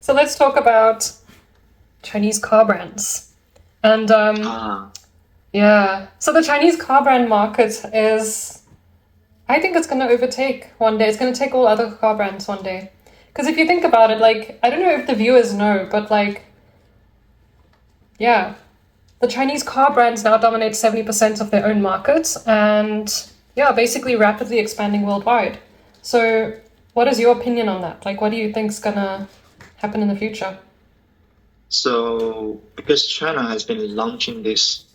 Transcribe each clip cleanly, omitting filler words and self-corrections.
So let's talk about Chinese car brands. And yeah, so the Chinese car brand market is, I think it's going to overtake one day. It's going to take all other car brands one day. Because if you think about it, like, I don't know if the viewers know, but like, yeah, the Chinese car brands now dominate 70% of their own markets and, yeah, basically rapidly expanding worldwide. So what is your opinion on that? Like, what do you think's going to happen in the future? So, because China has been launching this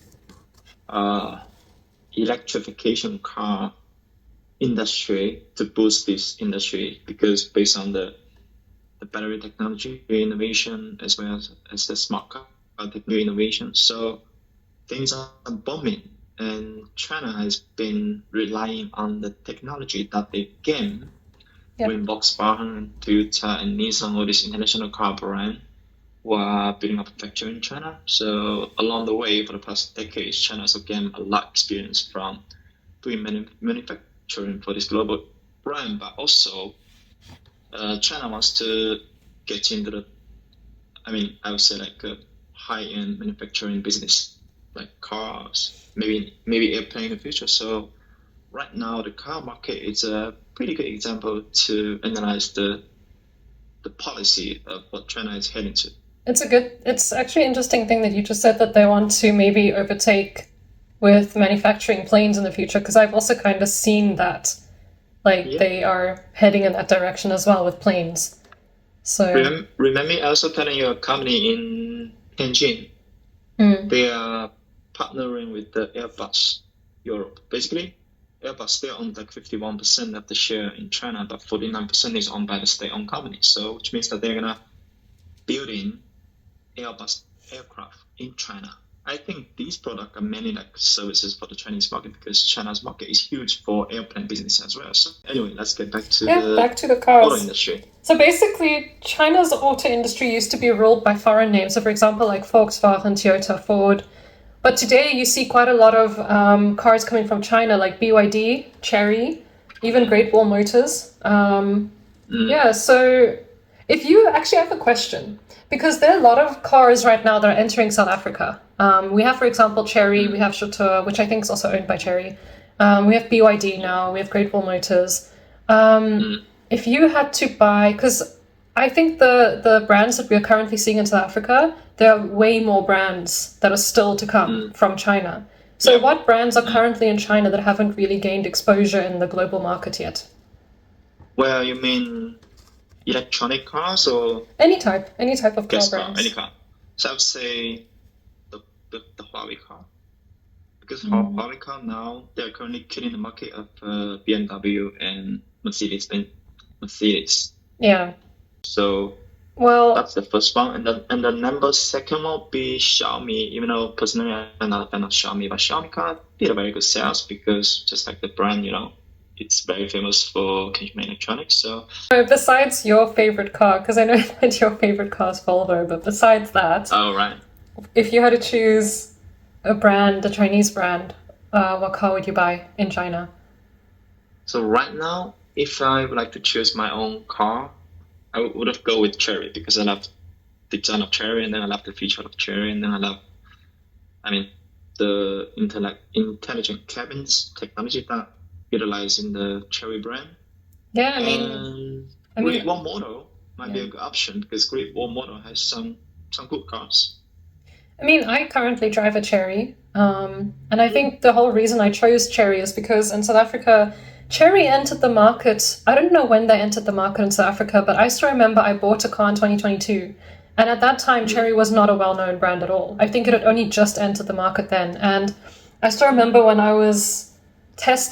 uh, electrification car industry to boost this industry, because based on the battery technology innovation as well as the smart car technology innovation, so things are booming. And China has been relying on the technology that they gain Yeah. when Volkswagen, Toyota, and Nissan, all these international car brands, were building up a factory in China. So along the way, for the past decades, China has gained a lot of experience from doing manufacturing for this global brand, but also China wants to get into I would say like a high-end manufacturing business, like cars, maybe airplane in the future. So right now, the car market is a pretty good example to analyze the policy of what China is heading to. It's actually an interesting thing that you just said that they want to maybe overtake with manufacturing planes in the future, because I've also kind of seen that, like, Yeah. they are heading in that direction as well with planes. So, Remember me also telling you a company in Tianjin, they are partnering with the Airbus Europe. Basically, Airbus, they own like 51% of the share in China, but 49% is owned by the state-owned company. So, which means that they're gonna build in Airbus aircraft in China. I think these products are mainly like services for the Chinese market, because China's market is huge for airplane business as well. So anyway, let's get back to yeah, the back to the auto cars. industry. So basically, China's auto industry used to be ruled by foreign names. So, for example, like Volkswagen, Toyota, Ford. But today you see quite a lot of cars coming from China, like BYD, Chery, even Great Wall Motors. Yeah, so if you actually have a question, because there are a lot of cars right now that are entering South Africa. We have, for example, Chery, we have Chateau, which I think is also owned by Chery. We have BYD now, we have Great Wall Motors. If you had to buy, because I think the brands that we are currently seeing in South Africa, there are way more brands that are still to come from China. So what brands are currently in China that haven't really gained exposure in the global market yet? Well, you mean electronic cars or Any type of car gas car, any brands. car? So I would say the Huawei car. Because Huawei car now, they're currently killing the market of BMW and Mercedes. Yeah. So Well, that's the first one, and the number second will be Xiaomi. Even though personally I'm not a fan of Xiaomi, but Xiaomi car did a very good sales, because just like the brand, it's very famous for consumer electronics. So besides your favorite car, because I know that your favorite car is Volvo, but besides that, right. if you had to choose a brand, a Chinese brand, what car would you buy in China? So right now, if I would like to choose my own car, I would have go with Cherry, because I love the design of Cherry, and then I love the feature of Cherry, and then I mean, the intelligent cabins technology that utilize in the Cherry brand. Yeah, And Great Wall Motor might be a good option, because Great Wall Motor has some good cars. I mean, I currently drive a Chery, and I think the whole reason I chose Chery is because in South Africa, Chery entered the market. I don't know when they entered the market in South Africa, but I still remember I bought a car in 2022. And at that time, Chery was not a well-known brand at all. I think it had only just entered the market then. And I still remember when I was test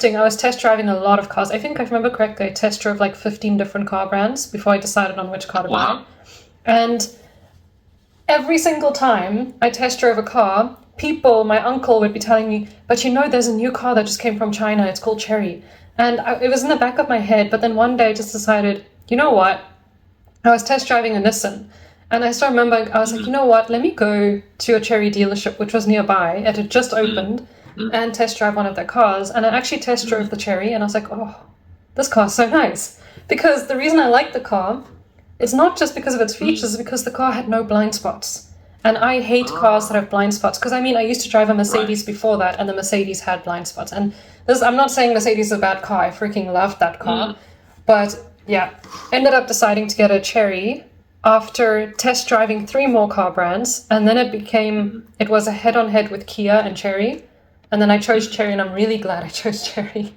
driving a lot of cars. I think I remember correctly, I test drove like 15 different car brands before I decided on which car to buy. And every single time I test drove a car, my uncle would be telling me, but there's a new car that just came from China. It's called Chery. And it was in the back of my head, but then one day I just decided, you know what? I was test driving a Nissan, and I still remember I was like, you know what? Let me go to a Chery dealership, which was nearby. It had just opened, and test drive one of their cars. And I actually test drove the Chery, and I was like, oh, this car's so nice. Because the reason I like the car it's not just because of its features, it's because the car had no blind spots. And I hate cars that have blind spots, because I mean, I used to drive a Mercedes before that, and the Mercedes had blind spots. And I'm not saying Mercedes is a bad car, I freaking loved that car. But yeah, ended up deciding to get a Chery after test driving 3 more car brands, and then it was a head-on-head with Kia and Chery, and then I chose Chery, and I'm really glad I chose Chery.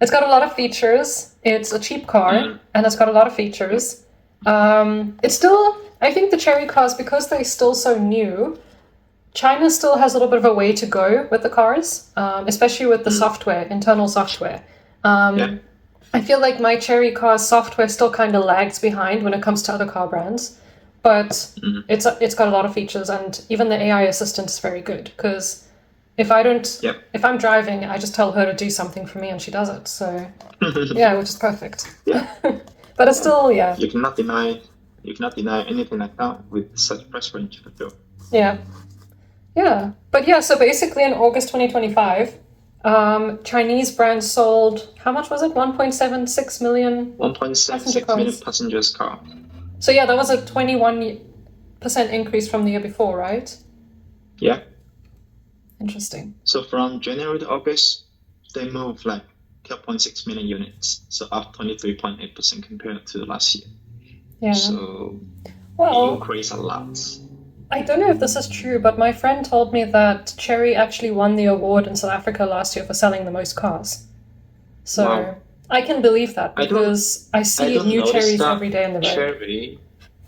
It's got a lot of features. It's a cheap car, and it's got a lot of features. It's still, I think the Chery cars, because they're still so new, China still has a little bit of a way to go with the cars, especially with the software, internal software. I feel like my Chery car's software still kind of lags behind when it comes to other car brands, but it's got a lot of features, and even the AI assistant is very good, because if I'm driving, I just tell her to do something for me and she does it. So yeah, which is perfect. Yeah. But it's still, yeah. You cannot deny anything like that with such price range for sure. Yeah. Yeah. But yeah, so basically in August 2025, Chinese brands sold, how much was it? 1.76 million 1.76 million passengers car. So yeah, that was a 21% increase from the year before, right? Yeah. Interesting. So from January to August, they moved like 12.6 million units, so up 23.8% compared to last year. Yeah. So well, it increased a lot. I don't know if this is true, but my friend told me that Chery actually won the award in South Africa last year for selling the most cars. So wow. I can believe that, because I see new Cherys every day on the road.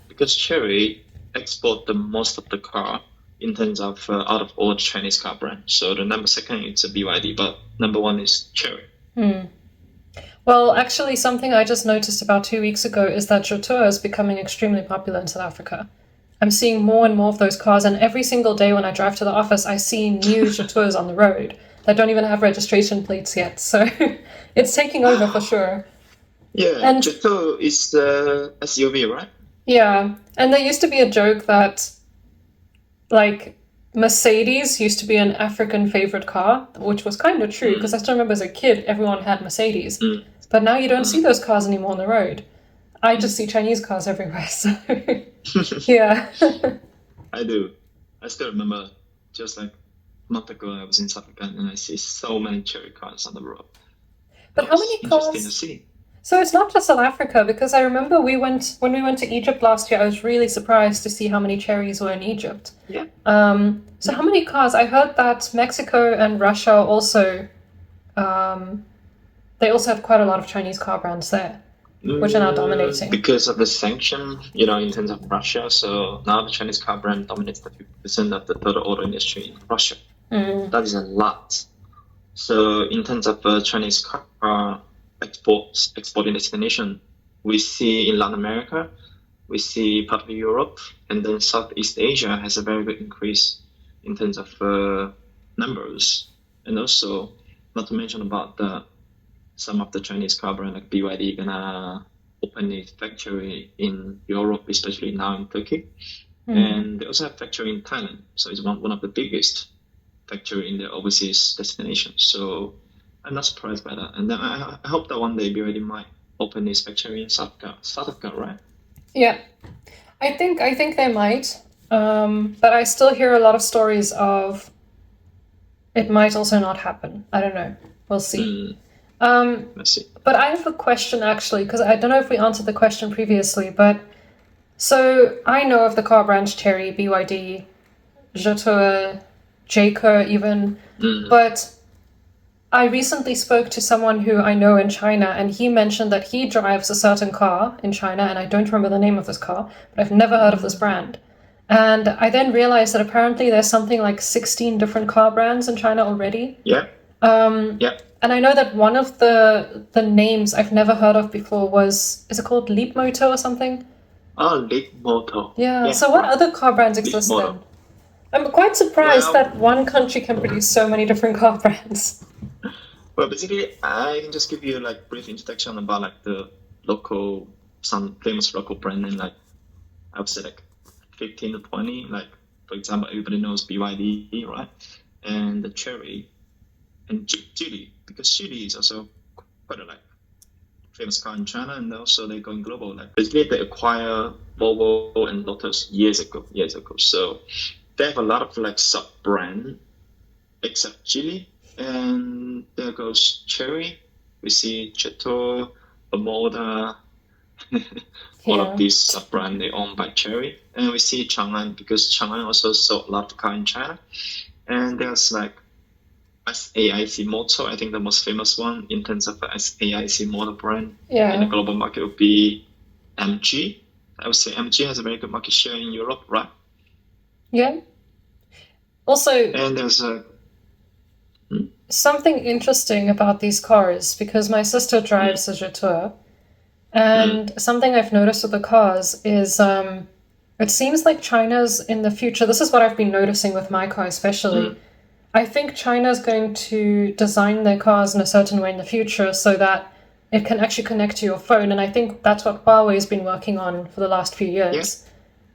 Because Chery export the most of the car in terms of out of all Chinese car brands. So the number second is a BYD, but number one is Chery. Well, actually, something I just noticed about 2 weeks ago is that Jetour is becoming extremely popular in South Africa. I'm seeing more and more of those cars, and every single day when I drive to the office, I see new Jetours on the road that don't even have registration plates yet. So it's taking over for sure. Yeah, and Jetour is the SUV, right? Yeah, and there used to be a joke that, like, Mercedes used to be an African favorite car, which was kind of true, because I still remember as a kid, everyone had Mercedes. But now you don't see those cars anymore on the road. I just see Chinese cars everywhere, so yeah. I do. I still remember, just like a month ago, I was in South Africa and I see so many Chery cars on the road. But how many cars? Interesting to see. So it's not just South Africa, because I remember when we went to Egypt last year, I was really surprised to see how many Cherys were in Egypt. Yeah. So how many cars? I heard that Mexico and Russia also, they also have quite a lot of Chinese car brands there, which are now dominating. Because of the sanction, in terms of Russia, so now the Chinese car brand dominates the 50% of the total auto industry in Russia. That is a lot. So in terms of Chinese car exporting destination, we see in Latin America, we see part of Europe, and then Southeast Asia has a very good increase in terms of numbers. And also, not to mention about some of the Chinese car brand like BYD gonna open a factory in Europe, especially now in Turkey. And they also have factory in Thailand. So it's one of the biggest factory in the overseas destination. So I'm not surprised by that. And then I hope that one day BYD might open this factory in South Africa, right? Yeah, I think they might. But I still hear a lot of stories of it might also not happen. I don't know. We'll see. Let's see. But I have a question, actually, because I don't know if we answered the question previously, but so I know of the car brands Chery, BYD, Jetour, Jaecoo even, but I recently spoke to someone who I know in China, and he mentioned that he drives a certain car in China, and I don't remember the name of this car, but I've never heard of this brand. And I then realized that apparently there's something like 16 different car brands in China already. Yeah. And I know that one of the names I've never heard of before is it called Leapmotor or something? Oh, Leapmotor. Yeah. So what other car brands exist then? I'm quite surprised that one country can produce so many different car brands. Well, basically, I can just give you like brief introduction about like some famous local brand name, like I would say like 15 to 20. Like for example, everybody knows BYD, right? And the Chery and Geely, because Geely is also quite a like famous car in China, and also they're going global. Like basically, they acquire Volvo and Lotus years ago. So they have a lot of like sub brand, except Geely, and there goes Chery. We see Chetou, Omoda, all Yeah. of these sub brand they owned by Chery, and we see Changan because Changan also sold a lot of car in China, and there's like SAIC Motor, I think the most famous one in terms of SAIC motor brand in the Yeah. global market would be MG. I would say MG has a very good market share in Europe, right? Yeah. Also, And there's a something interesting about these cars, because my sister drives a Jetour, and something I've noticed with the cars is it seems like China's in the future, this is what I've been noticing with my car especially, I think China's going to design their cars in a certain way in the future so that it can actually connect to your phone, and I think that's what Huawei's been working on for the last few years.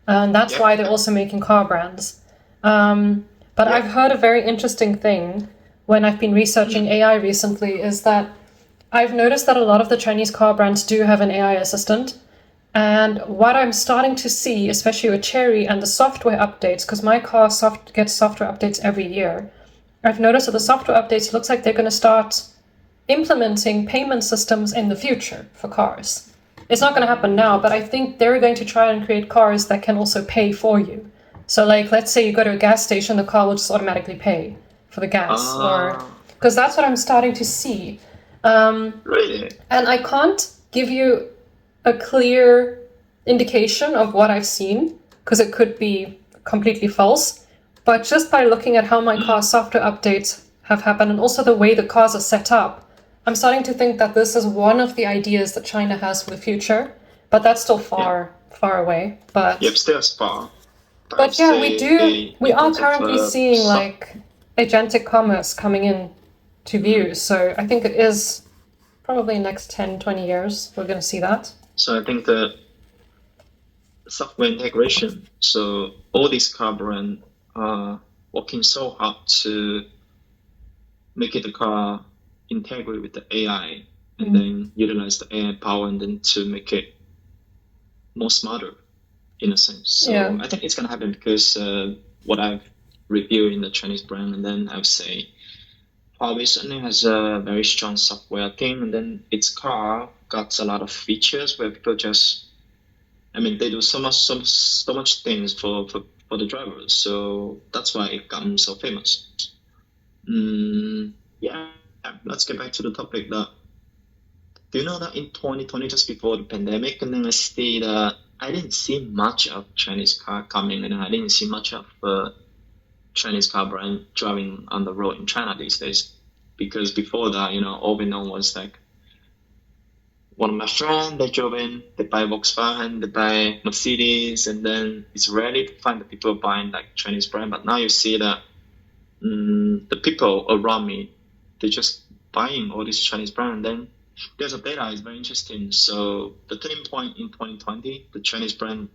And that's why they're also making car brands. But I've heard a very interesting thing when I've been researching AI recently is that I've noticed that a lot of the Chinese car brands do have an AI assistant. And what I'm starting to see, especially with Chery and the software updates, because my car gets software updates every year, I've noticed that the software updates looks like they're going to start implementing payment systems in the future for cars. It's not going to happen now, but I think they're going to try and create cars that can also pay for you. So like, let's say you go to a gas station, the car will just automatically pay for the gas, or because that's what I'm starting to see. really? And I can't give you a clear indication of what I've seen, because it could be completely false. But just by looking at how my car's software updates have happened, and also the way the cars are set up, I'm starting to think that this is one of the ideas that China has for the future. But that's still far away. But Yep, still far. but yeah, we are currently seeing like agentic commerce coming in to view. So I think it is probably next 10, 20 years we're going to see that. So I think the software integration. So all these car brands are working so hard to make it the car integrate with the AI, and then utilize the AI power, and then to make it more smarter, in a sense. So I think it's gonna happen because what I've reviewed in the Chinese brand, and then I would say Huawei certainly has a very strong software team, and then its car got a lot of features where people just, I mean, they do so much things for the drivers. So that's why it got so famous. Let's get back to the topic. That do you know that in 2020, just before the pandemic, and then I didn't see much of Chinese car coming, and I didn't see much of Chinese car brand driving on the road in China these days. Because before that, all we know was like one of my friends, they drove in, they buy Volkswagen, they buy Mercedes, and then it's rarely to find the people buying like Chinese brand. But now you see that the people around me, they're just buying all these Chinese brand. And then there's a data is very interesting. So the turning point in 2020, the Chinese brand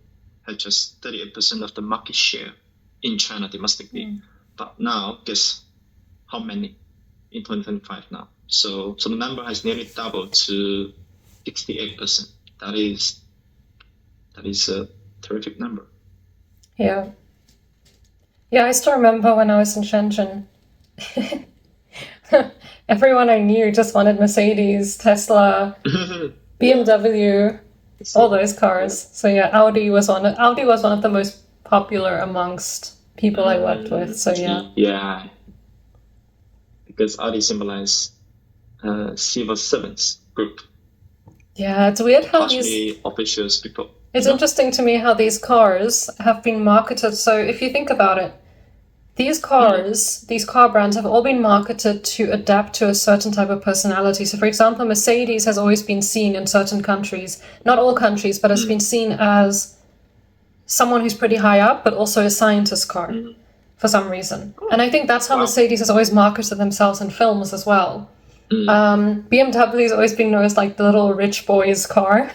had just 38% of the market share in China domestically. But now, guess how many in 2025 now? So the number has nearly doubled to 68%. That is a terrific number. Yeah, I still remember when I was in Shenzhen. Everyone I knew just wanted Mercedes, Tesla, BMW, all those cars. So yeah, Audi was one of the most popular amongst people I worked with. So yeah. Yeah. Because Audi symbolizes civil servants group. Yeah, it's weird how Partially officials people. It's interesting to me how these cars have been marketed. So if you think about it, these cars, these car brands have all been marketed to adapt to a certain type of personality. So for example, Mercedes has always been seen in certain countries, not all countries, but has been seen as someone who's pretty high up, but also a scientist car for some reason. And I think that's how Mercedes has always marketed themselves in films as well. BMW has always been known as like the little rich boy's car.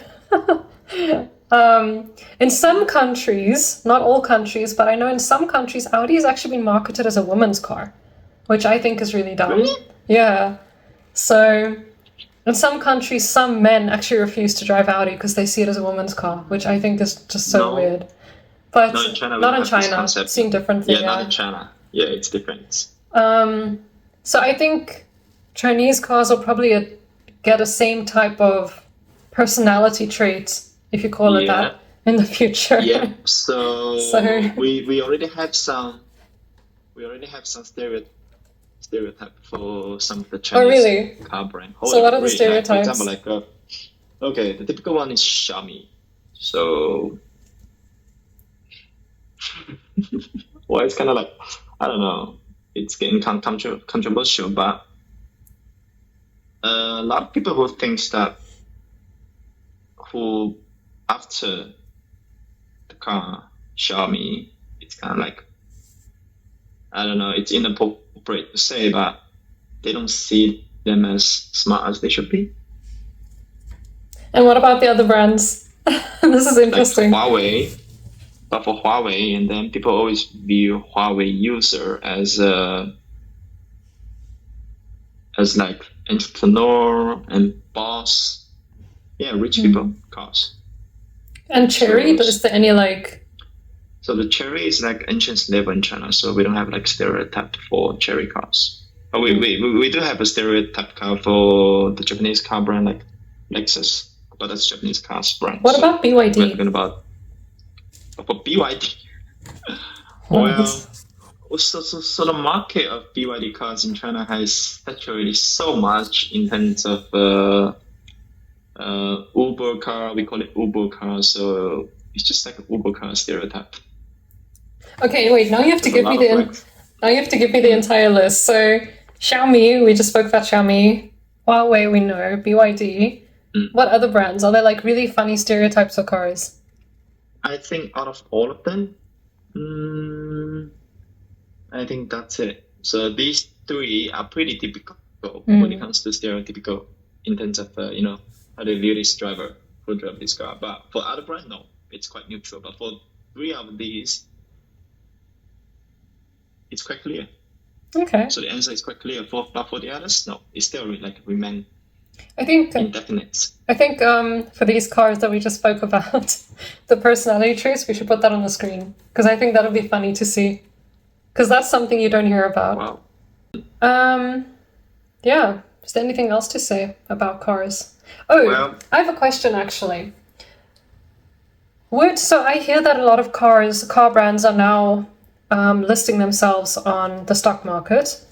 In some countries, not all countries, but I know in some countries, Audi has actually been marketed as a woman's car, which I think is really dumb. Really? Yeah. So In some countries, some men actually refuse to drive Audi because they see it as a woman's car, which I think is just so No, weird. But not in China. We not don't in have this China. concept. Seen differently, Yeah, not yeah. in China. Yeah, it's different. So I think Chinese cars will probably get a same type of personality traits, if you call it Yeah, that, in the future. yeah. So So, we already have some stereotype for some of the oh Chinese really? car brand. So what are the Really, like for example, stereotypes? okay, the typical one is Xiaomi. So well, it's kind of like I don't know. It's getting controversial, but a lot of people who after the car Xiaomi, it's kind of like I don't know. It's inappropriate to say, but they don't see them as smart as they should be. And what about the other brands? This is Like interesting. Huawei, but for Huawei, and then people always view Huawei user as like entrepreneur and boss. Yeah, rich people cars. And Cherry, So is there any like, so the Cherry is like entrance level in China, so we don't have like stereotype for Cherry cars. But we do have a stereotype car for the Japanese car brand like Lexus, but that's Japanese cars brand. what So about we're BYD? talking about for BYD. Well, so the market of BYD cars in China has saturated so much in terms of Uber car. We call it Uber car, so it's just like an Uber car stereotype. Okay, wait, now you have to There's a give me lot of like now you have to give me the entire list. So Xiaomi, we just spoke about Xiaomi. Huawei, we know. BYD. What other brands? Are there like really funny stereotypes for cars? I think out of all of them, I think that's it. So these three are pretty typical when it comes to stereotypical in terms of how they view this driver who drive this car. But for other brands, no, it's quite neutral. But for three of these, it's quite clear. Okay. So the answer is quite clear. But for the others, no, it's still like remain I think indefinite. for these cars that we just spoke about, the personality traits, we should put that on the screen because I think that'll be funny to see. Because that's something you don't hear about. Wow. Yeah. Is there anything else to say about cars? Oh, Well, I have a question actually. So I hear that a lot of car brands are now listing themselves on the stock market.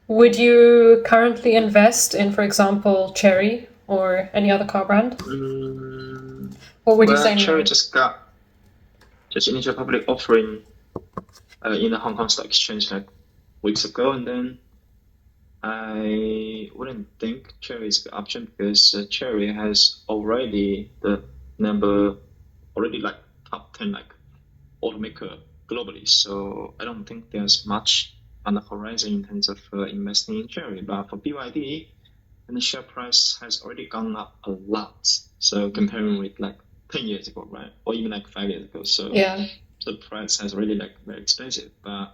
Would you currently invest in, for example, Chery or any other car brand? Or would you say no? Cherry just initial public offering in the Hong Kong Stock Exchange like weeks ago, and then I wouldn't think Cherry is a good option because Cherry has already like top 10 like automaker globally. So I don't think there's much on the horizon in terms of investing in Cherry. But for BYD, and the share price has already gone up a lot. So comparing with like 10 years ago, right, or even like 5 years ago. So Yeah. the price has already like very expensive. But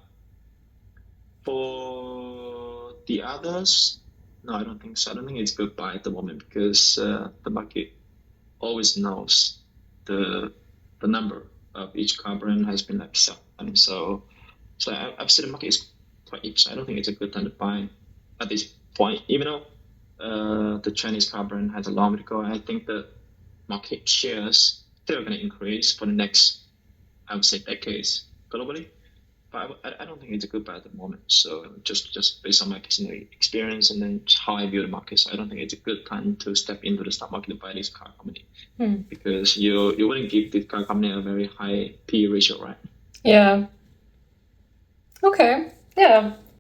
for the others, no, I don't think so. I don't think it's a good buy at the moment because the market always knows the number of each car brand has been like selling. So I've seen the market is quite cheap. So I don't think it's a good time to buy at this point. Even though the Chinese car brand has a long way to go, I think the market shares still going to increase for the next, I would say, decades globally. But I don't think it's a good buy at the moment. So just based on my personal experience and then how I view the market, so I don't think it's a good time to step into the stock market to buy this car company because you wouldn't give this car company a very high PE ratio, right? Yeah. Okay. Yeah.